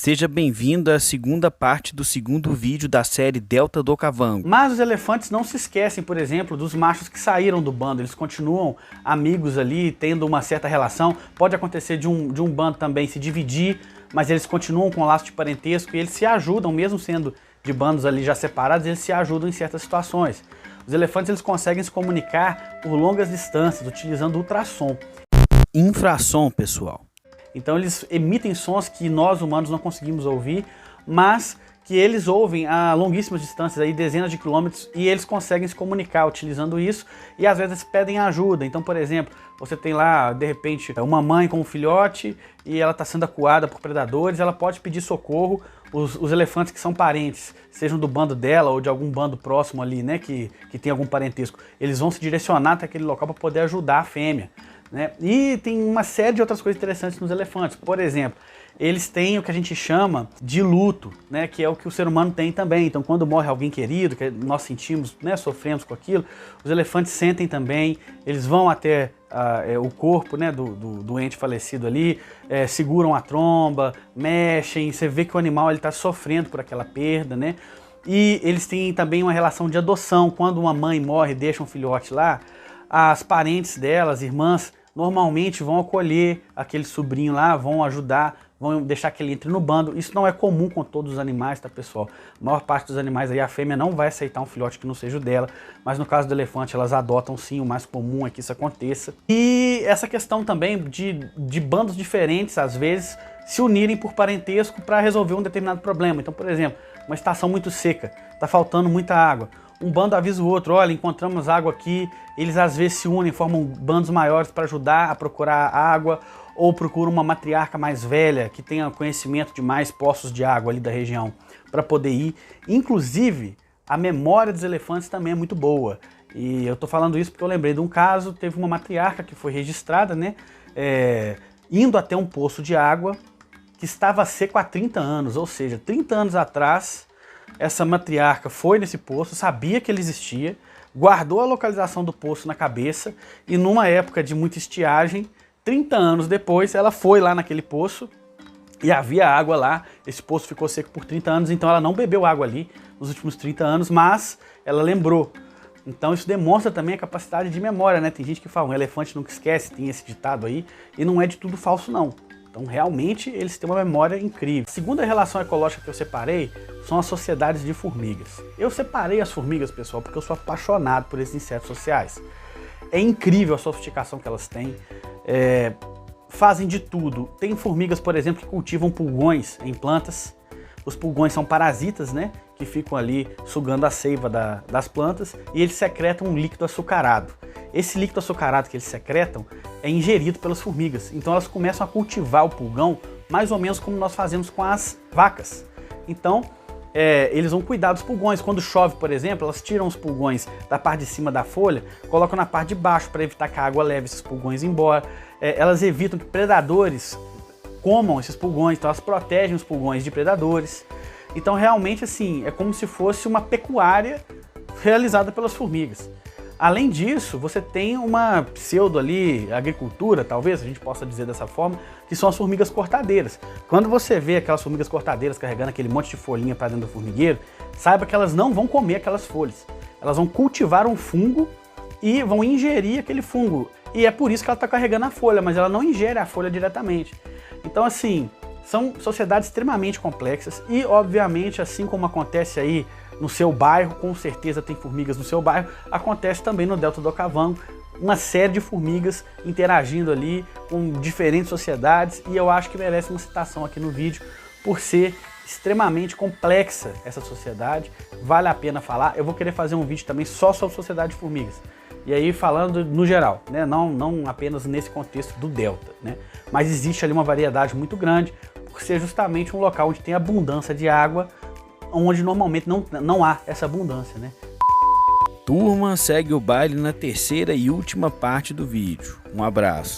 Seja bem-vindo à segunda parte do segundo vídeo da série Delta do Okavango. Mas os elefantes não se esquecem, por exemplo, dos machos que saíram do bando. Eles continuam amigos ali, tendo uma certa relação. Pode acontecer de um bando também se dividir, mas eles continuam com um laço de parentesco e eles se ajudam, mesmo sendo de bandos ali já separados, eles se ajudam em certas situações. Os elefantes eles conseguem se comunicar por longas distâncias, utilizando ultrassom. Infrassom, pessoal. Então eles emitem sons que nós humanos não conseguimos ouvir, mas que eles ouvem a longuíssimas distâncias, aí dezenas de quilômetros, e eles conseguem se comunicar utilizando isso, e às vezes pedem ajuda. Então, por exemplo, você tem lá, de repente, uma mãe com um filhote, e ela está sendo acuada por predadores, ela pode pedir socorro. Os elefantes que são parentes, sejam do bando dela ou de algum bando próximo ali, né, que tem algum parentesco, eles vão se direcionar até aquele local para poder ajudar a fêmea. Né? E tem uma série de outras coisas interessantes nos elefantes. Por exemplo, eles têm o que a gente chama de luto, né? Que é o que o ser humano tem também. Então, quando morre alguém querido, que nós sentimos, né? Sofremos com aquilo, os elefantes sentem também. Eles vão até o corpo, né? do ente falecido ali, seguram a tromba, mexem. Você vê que o animal está sofrendo por aquela perda, né? E eles têm também uma relação de adoção. Quando uma mãe morre e deixa um filhote lá, as parentes delas, irmãs, normalmente vão acolher aquele sobrinho lá, vão ajudar, vão deixar que ele entre no bando. Isso não é comum com todos os animais, tá, pessoal? A maior parte dos animais aí, a fêmea não vai aceitar um filhote que não seja o dela, mas no caso do elefante, elas adotam sim, o mais comum é que isso aconteça. E essa questão também de bandos diferentes, às vezes, se unirem por parentesco para resolver um determinado problema. Então, por exemplo, uma estação muito seca, tá faltando muita água. Um bando avisa o outro, olha, encontramos água aqui, eles às vezes se unem, formam bandos maiores para ajudar a procurar água, ou procuram uma matriarca mais velha, que tenha conhecimento de mais poços de água ali da região, para poder ir. Inclusive, a memória dos elefantes também é muito boa. E eu tô falando isso porque eu lembrei de um caso, teve uma matriarca que foi registrada, né, indo até um poço de água que estava seco há 30 anos, ou seja, 30 anos atrás, essa matriarca foi nesse poço, sabia que ele existia, guardou a localização do poço na cabeça e numa época de muita estiagem, 30 anos depois, ela foi lá naquele poço e havia água lá. Esse poço ficou seco por 30 anos, então ela não bebeu água ali nos últimos 30 anos, mas ela lembrou. Então isso demonstra também a capacidade de memória, né? Tem gente que fala, um elefante nunca esquece, tem esse ditado aí, e não é de tudo falso não. Então, realmente, eles têm uma memória incrível. A segunda relação ecológica que eu separei são as sociedades de formigas. Eu separei as formigas, pessoal, porque eu sou apaixonado por esses insetos sociais. É incrível a sofisticação que elas têm. Fazem de tudo. Tem formigas, por exemplo, que cultivam pulgões em plantas. Os pulgões são parasitas, né? Que ficam ali sugando a seiva das plantas e eles secretam um líquido açucarado. Esse líquido açucarado que eles secretam é ingerido pelas formigas. Então elas começam a cultivar o pulgão mais ou menos como nós fazemos com as vacas. Então eles vão cuidar dos pulgões. Quando chove, por exemplo, elas tiram os pulgões da parte de cima da folha, colocam na parte de baixo para evitar que a água leve esses pulgões embora. Elas evitam que predadores comam esses pulgões, então elas protegem os pulgões de predadores. Então realmente assim, é como se fosse uma pecuária realizada pelas formigas. Além disso, você tem uma pseudo ali, agricultura, talvez a gente possa dizer dessa forma, que são as formigas cortadeiras. Quando você vê aquelas formigas cortadeiras carregando aquele monte de folhinha para dentro do formigueiro, saiba que elas não vão comer aquelas folhas. Elas vão cultivar um fungo e vão ingerir aquele fungo. E é por isso que ela está carregando a folha, mas ela não ingere a folha diretamente. Então assim, são sociedades extremamente complexas e obviamente assim como acontece aí no seu bairro, com certeza tem formigas no seu bairro, acontece também no Delta do Okavango, uma série de formigas interagindo ali com diferentes sociedades e eu acho que merece uma citação aqui no vídeo por ser extremamente complexa essa sociedade, vale a pena falar. Eu vou querer fazer um vídeo também só sobre sociedade de formigas. E aí falando no geral, né? não apenas nesse contexto do Delta, né? Mas existe ali uma variedade muito grande, por ser justamente um local onde tem abundância de água, onde normalmente não há essa abundância, né? Turma, segue o baile na terceira e última parte do vídeo. Um abraço.